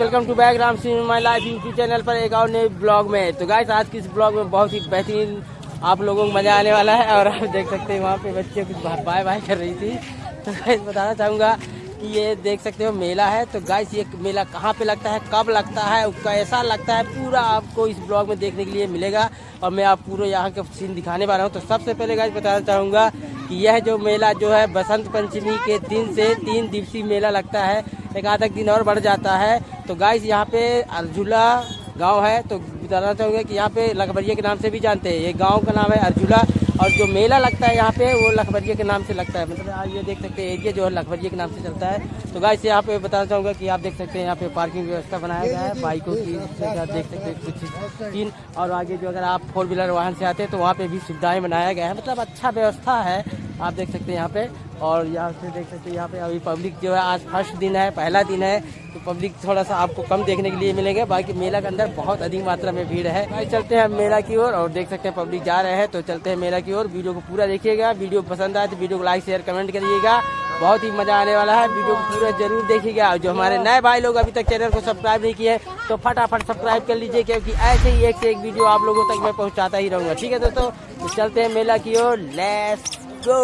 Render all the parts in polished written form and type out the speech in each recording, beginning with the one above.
Welcome to back Ram Singh my life YouTube channel पर एक और नए ब्लॉग में। तो गाइस आज की इस ब्लॉग में बहुत ही बेहतरीन आप लोगों को मजा आने वाला है। और आप देख सकते हैं वहाँ पे बच्चे कुछ बाय बाय कर रही थी। तो गाइस बताना चाहूँगा कि ये देख सकते हो मेला है। तो गाइस ये मेला कहाँ पे लगता है, कब लगता है, कैसा लगता है, पूरा आपको इस ब्लॉग में देखने के लिए मिलेगा। और मैं आप पूरे यहाँ के सीन दिखाने वाला हूँ। तो सबसे पहले गाइस बताना चाहूँगा कि यह जो मेला जो है बसंत पंचमी के दिन से 3 दिवसीय मेला लगता है। एक आधा दिन और बढ़ जाता है। तो गाइस यहाँ पे अर्जुला गांव है। तो बताना चाहूँगा कि यहाँ पे लखबरिया के नाम से भी जानते हैं। ये गांव का नाम है अर्जुला और जो मेला लगता है यहाँ पे वो लखबरिया के नाम से लगता है। मतलब आज ये देख सकते हैं एरिया जो है लखबरिया के नाम से चलता है। तो गाइस यहाँ पे बताना चाहूँगा कि आप देख सकते हैं यहाँ पे पार्किंग व्यवस्था बनाया गया है बाइकों की। आप देख सकते हैं कुछ सीन। और आगे जो अगर आप 4 व्हीलर वाहन से आते हैं तो वहाँ पे भी सुविधाएं बनाया गया है। मतलब अच्छा व्यवस्था है आप देख सकते हैं यहाँ पे। और यहाँ से देख सकते हैं यहाँ पे अभी पब्लिक जो है आज फर्स्ट दिन है, पहला दिन है। तो पब्लिक थोड़ा सा आपको कम देखने के लिए मिलेंगे। बाकी मेला के अंदर बहुत अधिक मात्रा में भीड़ है। भाई चलते हैं मेला की ओर और देख सकते हैं पब्लिक जा रहे हैं। तो चलते हैं मेला की ओर। वीडियो को पूरा देखिएगा। वीडियो पसंद आए तो वीडियो को लाइक शेयर कमेंट करिएगा। बहुत ही मजा आने वाला है। वीडियो को पूरा जरूर देखिएगा। और जो हमारे नए भाई लोग अभी तक चैनल को सब्सक्राइब नहीं किए तो फटाफट सब्सक्राइब कर लीजिए, क्योंकि ऐसे ही एक से एक वीडियो आप लोगों तक मैं पहुँचाता ही रहूँगा। ठीक है दोस्तों, तो चलते हैं मेला की ओर। Let's go.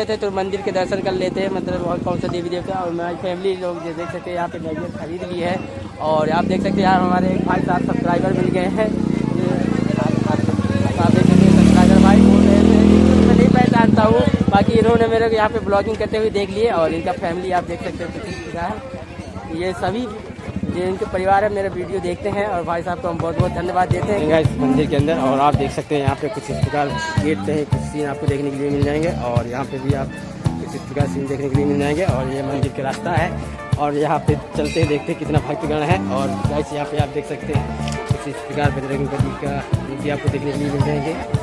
थे तो मंदिर के दर्शन कर लेते हैं। मतलब और कौन सा देवी देवता। और हमारी फैमिली लोग जो देख सकते हैं यहाँ पे नरियल खरीद ली है। और आप देख सकते हैं यार हमारे एक भाई साहब सब्सक्राइबर मिल गए हैं। आप देख सकते हैं सब्सक्राइबर भाई बोल रहे थे, मैं नहीं पहचानता हूँ। बाकी इन्होंने मेरे को यहाँ पे ब्लॉगिंग करते हुए देख लिए। और इनका फैमिली आप देख सकते हैं किस प्रकार है। ये सभी जो इनके परिवार है मेरे वीडियो देखते हैं। और भाई साहब को हम बहुत बहुत धन्यवाद देते हैं इस मंदिर के अंदर। और आप देख सकते हैं यहाँ पे कुछ इस प्रकार गेट हैं, कुछ सीन आपको देखने के लिए मिल जाएंगे। और यहाँ पे भी आप कुछ इस प्रकार सीन देखने के लिए मिल जाएंगे। और ये मंदिर का रास्ता है। और यहाँ पे चलते हैं, देखते हैं कितना भक्तगण है। और गाइस यहाँ पे आप देख सकते हैं कुछ इस प्रकार बजरंगबली का मूर्ति आपको देखने के लिए मिल जाएंगे।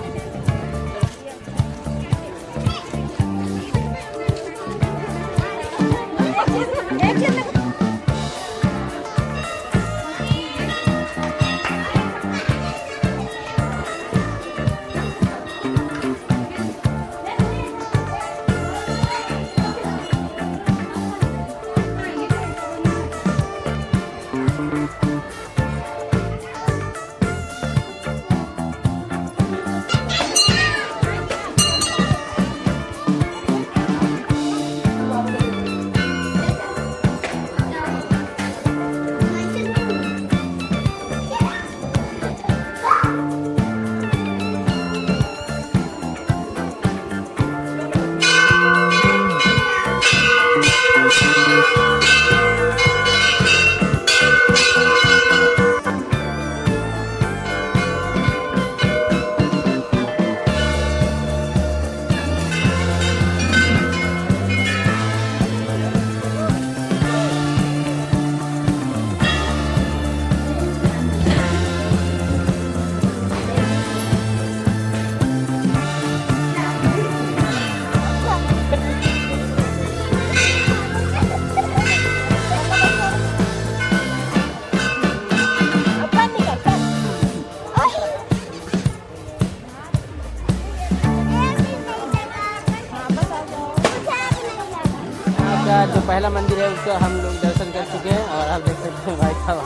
जो पहला मंदिर है उसका हम लोग दर्शन कर चुके हैं। और आप देख सकते हैं भाई साहब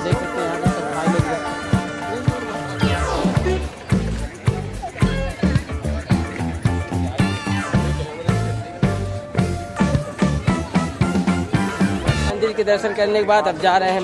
देख सकते हैं यहाँ पे सब भाई लोग मंदिर के दर्शन करने के बाद अब जा रहे हैं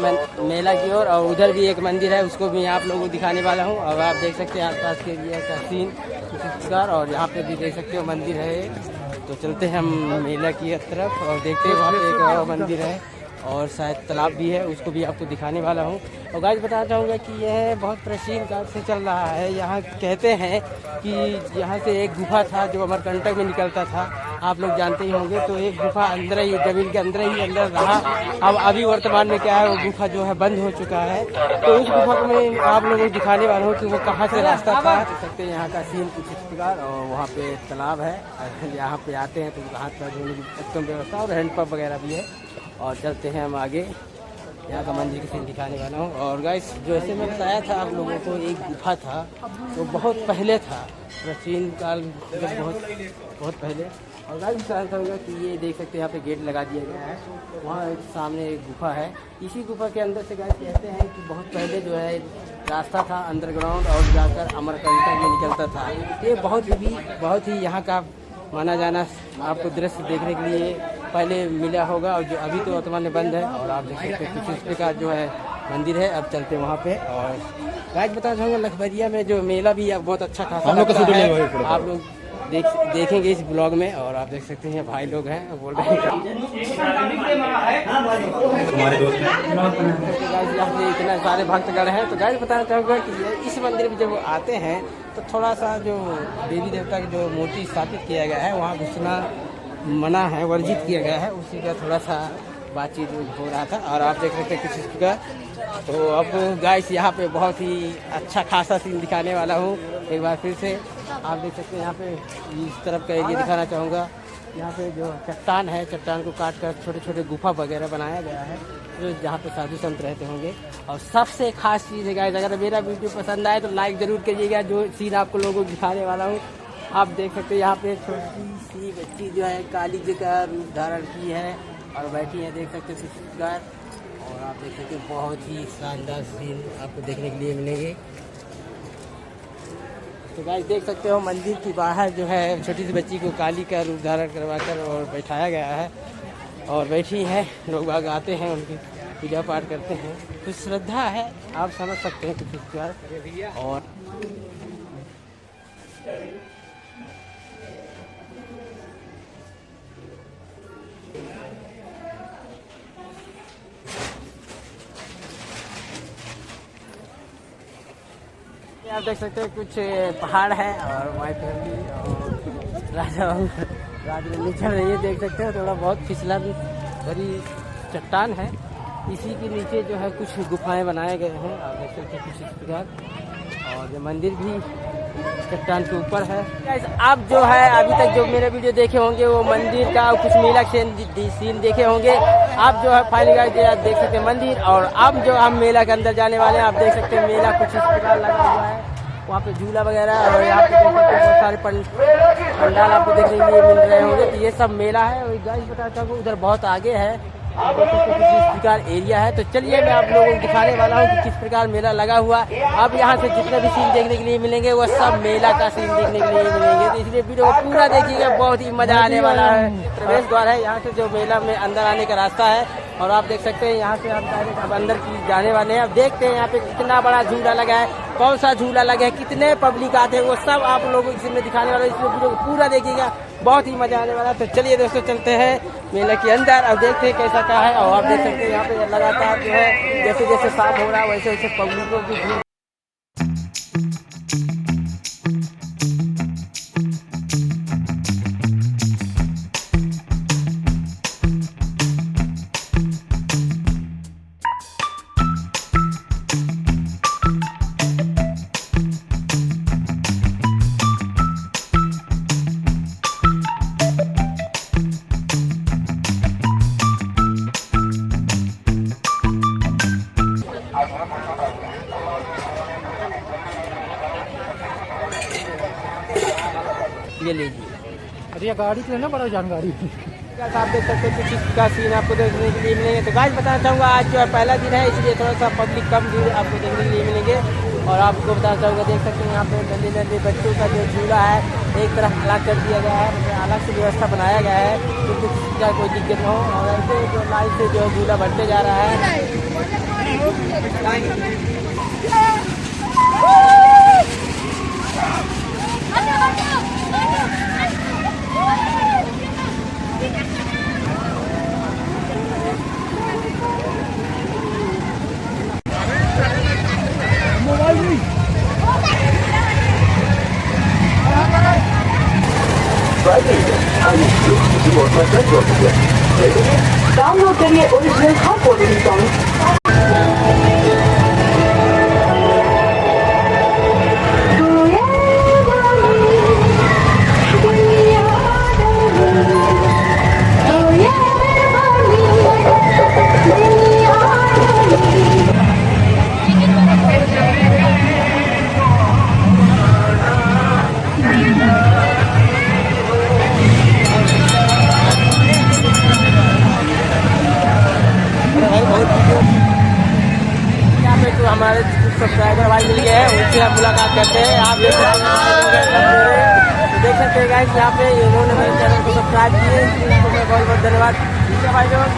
मेला की ओर। और उधर भी एक मंदिर है, उसको भी आप लोगों को दिखाने वाला हूँ। और आप देख सकते हैं आसपास के एरिया का सीन कुछ। और यहाँ पे भी देख सकते हो मंदिर है। तो चलते हैं हम मेला की तरफ और देखते हैं वहाँ पे एक और मंदिर है और शायद तालाब भी है, उसको भी आपको दिखाने वाला हूँ। और गाइस बताना चाहूँगा कि यह बहुत प्राचीन काल से चल रहा है। यहाँ कहते हैं कि यहाँ से एक गुफा था जो अमरकंटक में निकलता था, आप लोग जानते ही होंगे। तो एक गुफा अंदर ही जमीन के अंदर रहा। अब अभी वर्तमान में क्या है, वो गुफा जो है बंद हो चुका है। तो उस गुफा को मैं आप लोगों को दिखाने वाला हूँ कि वो कहाँ से रास्ता था। देख सकते हैं यहाँ का सीन कुछ इस प्रकार। और वहाँ पे तालाब है, यहाँ पे आते हैं तो हाथ पैर धोने की उत्तम व्यवस्था और हैंडपम्प वगैरह भी है। और चलते हैं हम आगे। यहाँ का मंदिर की सीन दिखाने वाला हूँ। और गाइस जैसे मैं बताया था आप लोगों को, एक गुफा था वो बहुत पहले था, प्राचीन काल, बहुत बहुत पहले। और गाइस बताना होगा कि ये देख सकते हैं यहाँ पे गेट लगा दिया गया है, वहाँ एक सामने एक गुफा है। इसी गुफा के अंदर से गाइस कहते हैं कि बहुत पहले जो है रास्ता था अंडरग्राउंड और जाकर अमरकंटक में निकलता था। ये बहुत ही यहाँ का माना जाना आपको दृश्य देखने के लिए पहले मिला होगा, और जो अभी तो वर्तमान में बंद है। और आप देख सकते हैं कुछ इस प्रकार जो है मंदिर है। अब चलते हैं वहाँ पे। और गाइस बताना चाहूँगा लखबरिया में जो मेला भी बहुत अच्छा खासा लगता है, आप लोग देखेंगे इस ब्लॉग में। और आप देख सकते हैं भाई लोग हैं, बोल रहे हैं हमारे दोस्त हैं, इतना सारे भक्तगण हैं। तो गाइस बताना चाहूँगा कि इस मंदिर में जब आते हैं तो थोड़ा सा जो देवी देवता की जो मूर्ति स्थापित किया गया है वहाँ घुसना मना है, वर्जित किया गया है, उसी का थोड़ा सा बातचीत हो रहा था। और आप देख सकते हैं कुछ इसका। तो अब गाइस यहाँ पे बहुत ही अच्छा खासा सीन दिखाने वाला हूँ एक बार फिर से। आप देख सकते हैं यहाँ पे इस तरफ का एरिया दिखाना चाहूँगा। यहाँ पे जो चट्टान है, चट्टान को काट कर छोटे छोटे गुफा वगैरह बनाया गया है, जो जहाँ पे साधु संत रहते होंगे। और सबसे खास चीज़ है गाइस, अगर मेरा वीडियो पसंद आए तो लाइक ज़रूर करिएगा। जो सीन आपको लोगों को दिखाने वाला हूँ, आप देख सकते हैं यहाँ पे छोटी सी बच्ची जो है काली जी का रूप धारण की है और बैठी है, देख सकते हैं। और आप देख सकते हैं बहुत ही शानदार सीन आपको देखने के लिए मिलेंगे। तो गाइस देख सकते हो मंदिर की बाहर जो है छोटी सी बच्ची को काली का रूप धारण करवाकर और बैठाया गया है, और बैठी है, लोग बाग आते हैं उनकी पूजा पाठ करते हैं। कुछ श्रद्धा है, आप समझ सकते हैं कुछ प्यार। और आप देख सकते हैं कुछ पहाड़ है और वाइट राजरनी चल रही है, देख सकते हैं। थोड़ा बहुत फिसलन भरी चट्टान है, इसी के नीचे जो है कुछ गुफाएं बनाए गए हैं, आप देख सकते हैं कुछ इस प्रकार। और ये मंदिर भी चट्टान के ऊपर है। आप जो है अभी तक जो मेरे वीडियो देखे होंगे वो मंदिर का कुछ मेला सीन देखे होंगे। आप जो है फाइनली गाइस देख सकते हैं मंदिर। और अब जो हम मेला के अंदर जाने वाले हैं, आप देख सकते हैं मेला कुछ इस प्रकार लगा हुआ है, वहाँ पे झूला वगैरह। और यहाँ पे देख सकते हैं बहुत सारे पंडाल आपको देखने के लिए मिल रहे होंगे। तो ये सब मेला है। और गाइस बताता हूँ उधर बहुत आगे है, आप देख सकते हैं किस प्रकार एरिया है। तो चलिए मैं आप लोगों को दिखाने वाला हूँ कि किस प्रकार मेला लगा हुआ। अब यहाँ से जितने भी सीन देखने के लिए मिलेंगे वो सब मेला का सीन देखने के लिए मिलेंगे, तो इसलिए वीडियो को पूरा देखिएगा, बहुत ही मजा आने वाला है। प्रवेश द्वार है यहाँ से जो मेला में अंदर आने का रास्ता है। और आप देख सकते हैं यहाँ से हम डायरेक्ट अब अंदर की जाने वाले हैं। अब देखते हैं यहाँ पे कितना बड़ा झूला लगा है, कौन सा झूला लगा है, कितने पब्लिक आते हैं, वो सब आप लोगों को इसमें दिखाने वाला है। इसलिए वीडियो को पूरा देखिएगा, बहुत ही मजा आने वाला है। तो चलिए दोस्तों चलते हैं मेले के अंदर, अब देखते हैं कैसा क्या है। और आप देख सकते हैं यहाँ पे लगातार जो है जैसे जैसे साफ हो रहा है वैसे वैसे पब्लिकों की भीड़। ये लीजिए, अरे गाड़ी तो है ना, बड़ा जानकारी। आप देख सकते हैं कुछ इसका सीन आपको देखने के लिए मिलेंगे। तो गाइस बताना चाहूँगा आज जो है पहला दिन है, इसलिए थोड़ा सा पब्लिक कम भीड़ आपको देखने के लिए मिलेंगे। और आपको बताना चाहूँगा देख सकते हैं यहाँ पे नन्हे नन्हे बच्चों का जो झूला है एक तरफ अलग कर दिया गया है, मतलब अलग से व्यवस्था बनाया गया है तो किसी का कोई दिक्कत न हो। और ऐसे जो लाइन से जो झूला बढ़ते जा रहा है। डाउनलोड करिए ओरिजिनल हॉट बॉलीवुड सॉन्ग। तो हमारे सब्सक्राइबर भाई मिल गए हैं, उनसे आप मुलाकात करते हैं। आप देख सकते हैं गाइस, यहाँ पे इन्होंने मेरे चैनल को सब्सक्राइब किए, इनको मैं बहुत बहुत धन्यवाद। ठीक है भाई लोग,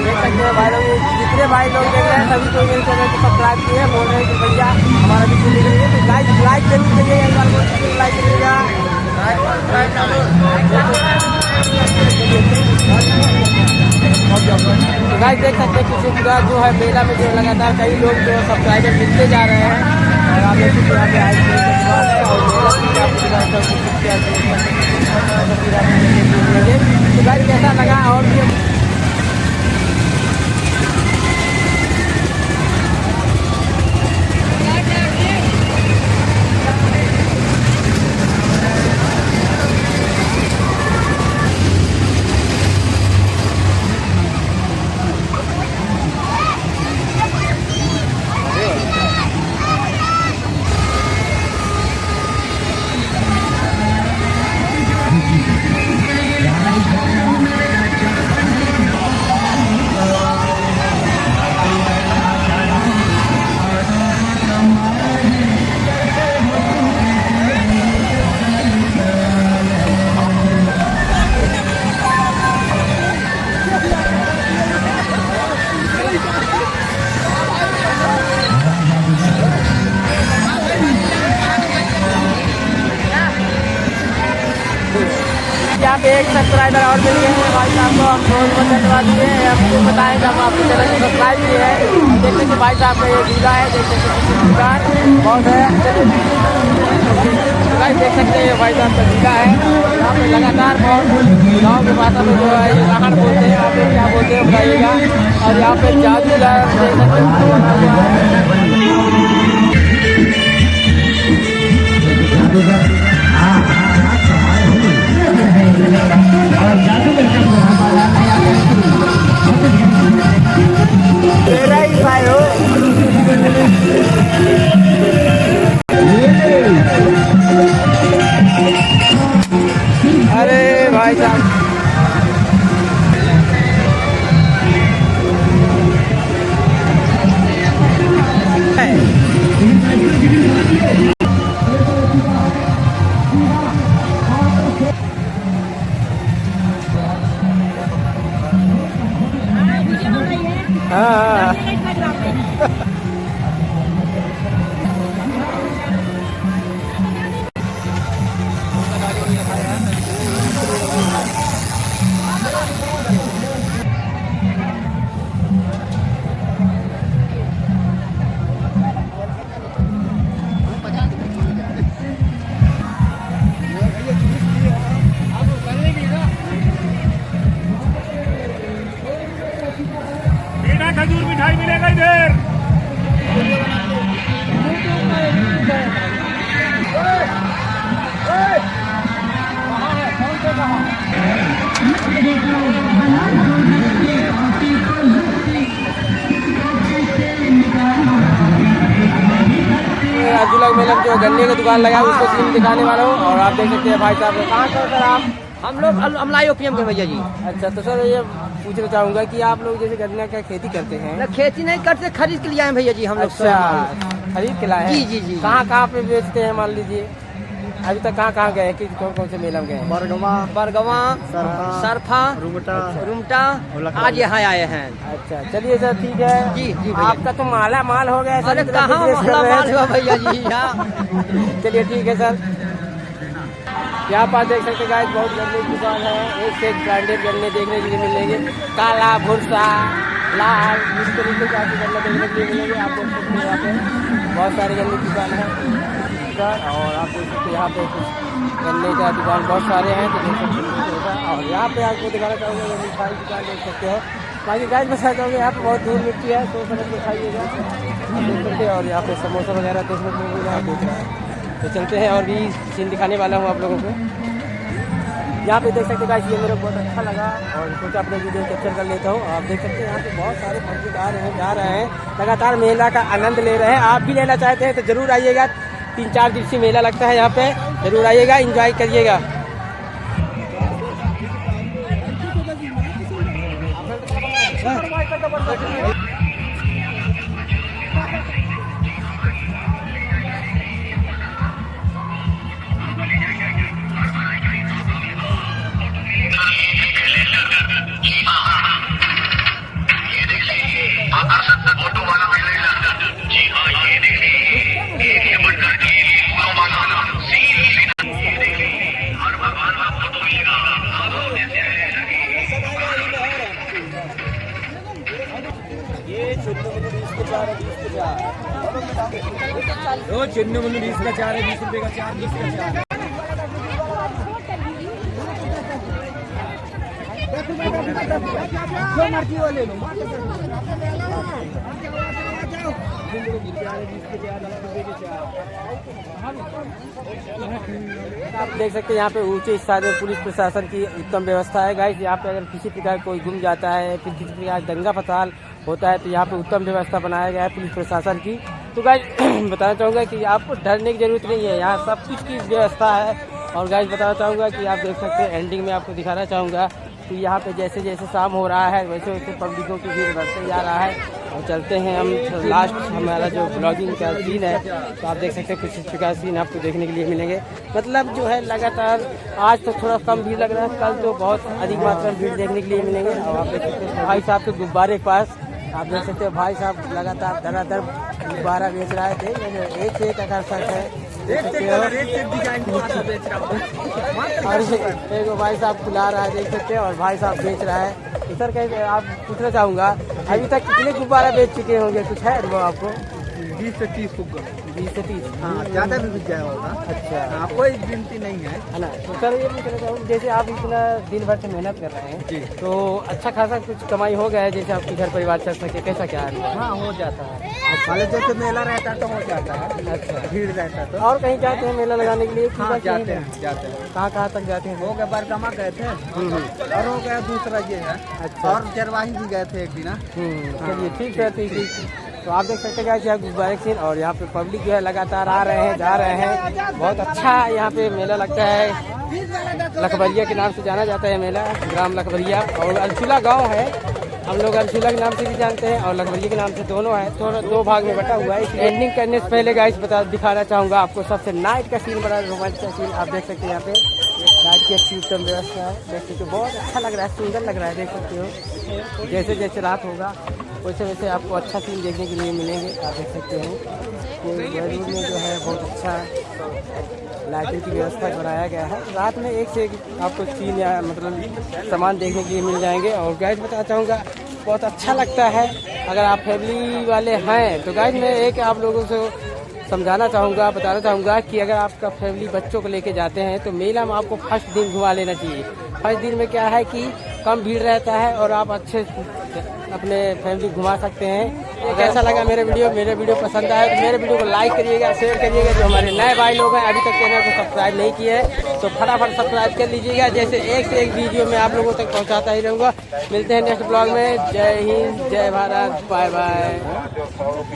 देख सकते हैं भाई लोग, जितने भाई लोग देख रहे हैं सभी को मेरे चैनल को सब्सक्राइब किए, बोल रहे हैं कि भैया हमारा भी सुन लीजिए। तो लाइक जरूर करिएगा, एक बार लाइक करिएगा। तो गाइस देख सकते हैं किसी का जो है मेला में जो लगातार कई लोग जो सब्सक्राइबर मिलते जा रहे हैं, और आप लोग यहाँ पे आए और तो गाइस कैसा लगा और भी यहाँ पे एक सब्सक्राइबर और मिल गए हैं भाई साहब को, हम बहुत बहुत धन्यवाद दिए हैं। हमको बताएं जब आपके चैनल को सब्सक्राइब किए हैं। देखते कि भाई साहब का ये झूला है, देखते कि दुकान बहुत है। भाई देख सकते हैं भाई साहब का झूला है, यहाँ पे लगातार बहुत गाँव की भाषा में जो है ये राहड़ बोलते हैं, यहाँ पे क्या बोलते हैं बताइएगा। और यहाँ पे जादू देख सकते हैं। अरे भाई साहब हाँ खजूर मिठाई मिलेगा इधर। राजूला मेला में जो गन्ने की दुकान लगा उसको सीन दिखाने वाला हूँ। और आप देख सकते हैं भाई साहब कहाँ से सर आप? हम लोग अमलाई ओपीएम के भैया जी। अच्छा तो सर ये पूछना चाहूँगा कि आप लोग जैसे गन्ने का खेती करते हैं? ना खेती नहीं करते, खरीद के लिए आए भैया जी हम लोग। अच्छा खरीद के लाए हैं? जी जी जी। कहाँ पे बेचते हैं मान लीजिए? अभी तक कहाँ गए कि कौन से मेला में गए? बरगवा, सरफा, रुमटा, आज यहाँ आए हैं। अच्छा चलिए सर ठीक है जी जी। आपका तो माला माल हो गया। अरे कहाँ माल हुआ भैया जी। चलिए ठीक है सर। यहाँ पर देख सकते हैं गाइस बहुत गन्ने की दुकान है, एक से एक ब्रांडेड गन्ने देखने के लिए मिलेंगे, काला भुरसा लाल इस तरीके के आपको गन्ने देखने के लिए मिलेंगे। आप देख सकते हैं यहाँ पे बहुत सारे गन्ने की दुकान है और आप देख सकते हैं यहाँ पे कुछ गन्ने का दुकान बहुत सारे हैं तो देख सकते हैं। और यहाँ पे आपको दिखाना चाहूँगा मिठाई दुकान देख सकते हो। बाकी गाइस बताना चाहूँगा यहाँ पे बहुत दूर मिट्टी है तो समझ के खाइएगा देख सकते हैं। और यहाँ पे समोसा वगैरह देखने को मिलेगा देख रहा है तो चलते हैं और भी सीन दिखाने वाला हूँ आप लोगों को। यहाँ पे देख सकते हैं ये मेरे को बहुत अच्छा लगा और सोचा अपने वीडियो कैप्चर कर लेता हूँ। आप देख सकते हैं यहाँ पे बहुत सारे पब्लिक आ रहे हैं जा रहे हैं लगातार मेला का आनंद ले रहे हैं। आप भी लेना चाहते हैं तो जरूर आइएगा, 3-4 दिवसीय मेला लगता है यहाँ पे, जरूर आइएगा एंजॉय करिएगा। वो चिन्ह 20 का 4 है, 20 रुपए का 4, 20 का 4। जो मर्जी वो ले लो। आप देख सकते हैं यहाँ पे ऊंचे स्थान में पुलिस प्रशासन की उत्तम व्यवस्था है गाइस। यहाँ पे अगर किसी प्रकार कोई गुम जाता है, फिर किसी प्रकार दंगा फसाद होता है तो यहाँ पे उत्तम व्यवस्था बनाया गया है पुलिस प्रशासन की। तो गाइस बताना चाहूँगा कि आपको डरने की जरूरत नहीं है, यहाँ सब कुछ की व्यवस्था है। और गाइस बताना चाहूँगा कि आप देख सकते हैं, एंडिंग में आपको दिखाना चाहूँगा कि यहाँ पे जैसे जैसे शाम हो रहा है वैसे वैसे पब्लिकों की भीड़ बढ़ते जा रहा है। और चलते हैं हम लास्ट हमारा जो ब्लॉगिंग का सीन है, तो आप देख सकते हैं कुछ इस प्रकार सीन आपको देखने के लिए मिलेंगे। मतलब जो है लगातार आज तो थोड़ा कम भीड़ लग रहा है, कल तो बहुत अधिक मात्रा में भीड़ देखने के लिए मिलेंगे। और आप देख सकते हैं भाई साहब के गुब्बारे के पास आप देख सकते हैं भाई साहब लगातार धड़ाधड़ गुब्बारा बेच रहे थे। एक से एक आकर्षक है, और एक भाई साहब खुला रहा है देख सकते हैं, और भाई साहब बेच रहा है। तो सर कहीं आप पूछना चाहूँगा अभी तक कितने गुब्बारा बेच चुके होंगे, कुछ है अनुभव आपको? 20 से 30 फुग्गा। 20 से 30, हाँ, ज़्यादा भी बिक गया होगा। अच्छा, हाँ, कोई गिनती नहीं है है ना। तो सर ये पूछना चाहूँगा, जैसे आप इतना दिन भर से मेहनत कर रहे हैं जी, तो अच्छा खासा कुछ कमाई हो गया है, जैसे आपके घर परिवार चल सके, कैसा क्या है? हाँ हो जाता है। पहले जैसे मेला रहता तो हो जाता है, अच्छा, भीड़ रहता तो। और कहीं जाते हैं मेला लगाने के लिए? हाँ जाते हैं। कहाँ तक जाते हैं? हो गया बरगमा गए थे, और हो गया दूसरा ये है। अच्छा, और चरवाही भी गए थे एक दिन। चलिए ठीक है, ठीक। तो आप देख सकते हैं यहाँ गुब्बारे सीन, और यहाँ पे पब्लिक जो है लगातार आ रहे हैं जा रहे हैं। बहुत अच्छा यहाँ पे मेला लगता है, लखबरिया के नाम से जाना जाता है मेला, ग्राम लखबरिया। और अलचूला गांव है, हम लोग अलचूला के नाम से भी जानते हैं और लखबरिया के नाम से, दोनों है, थोड़ा 2 भाग में बटा हुआ है। एंडिंग करने से पहले गाइस दिखाना चाहूँगा आपको सबसे नाइट का सीन, बड़ा रोमांच का सीन। आप देख सकते हैं यहाँ पे लाइट की अच्छी उत्तम व्यवस्था है, जैसे कि बहुत अच्छा लग रहा है, सुंदर लग रहा है, देख सकते हो। जैसे जैसे रात होगा वैसे वैसे आपको अच्छा सीन देखने के लिए मिलेंगे। आप देख सकते हो कि बॉलीवुड में जो है बहुत अच्छा लाइटिंग की व्यवस्था बनाया गया है। रात में एक से एक आपको सीन या मतलब सामान देखने के लिए मिल जाएंगे। और गाइस बताना चाहूँगा बहुत अच्छा लगता है, अगर आप फैमिली वाले हैं तो गाइस मैं एक आप लोगों से समझाना चाहूँगा, बताना चाहूँगा कि अगर आपका फैमिली बच्चों को लेके जाते हैं तो मेला में आपको फर्स्ट दिन घुमा लेना चाहिए। फर्स्ट दिन में क्या है कि कम भीड़ रहता है और आप अच्छे अपने फैमिली घुमा सकते हैं। तो कैसा लगा मेरे वीडियो पसंद आया तो मेरे वीडियो को लाइक करिएगा, शेयर करिएगा। जो हमारे नए भाई लोग हैं अभी तक चैनल को सब्सक्राइब नहीं किए हैं तो फटाफट सब्सक्राइब कर लीजिएगा। जैसे एक से एक वीडियो मैं आप लोगों तक पहुँचाता ही रहूँगा। मिलते हैं नेक्स्ट ब्लॉग में। जय हिंद, जय भारत, बाय बाय।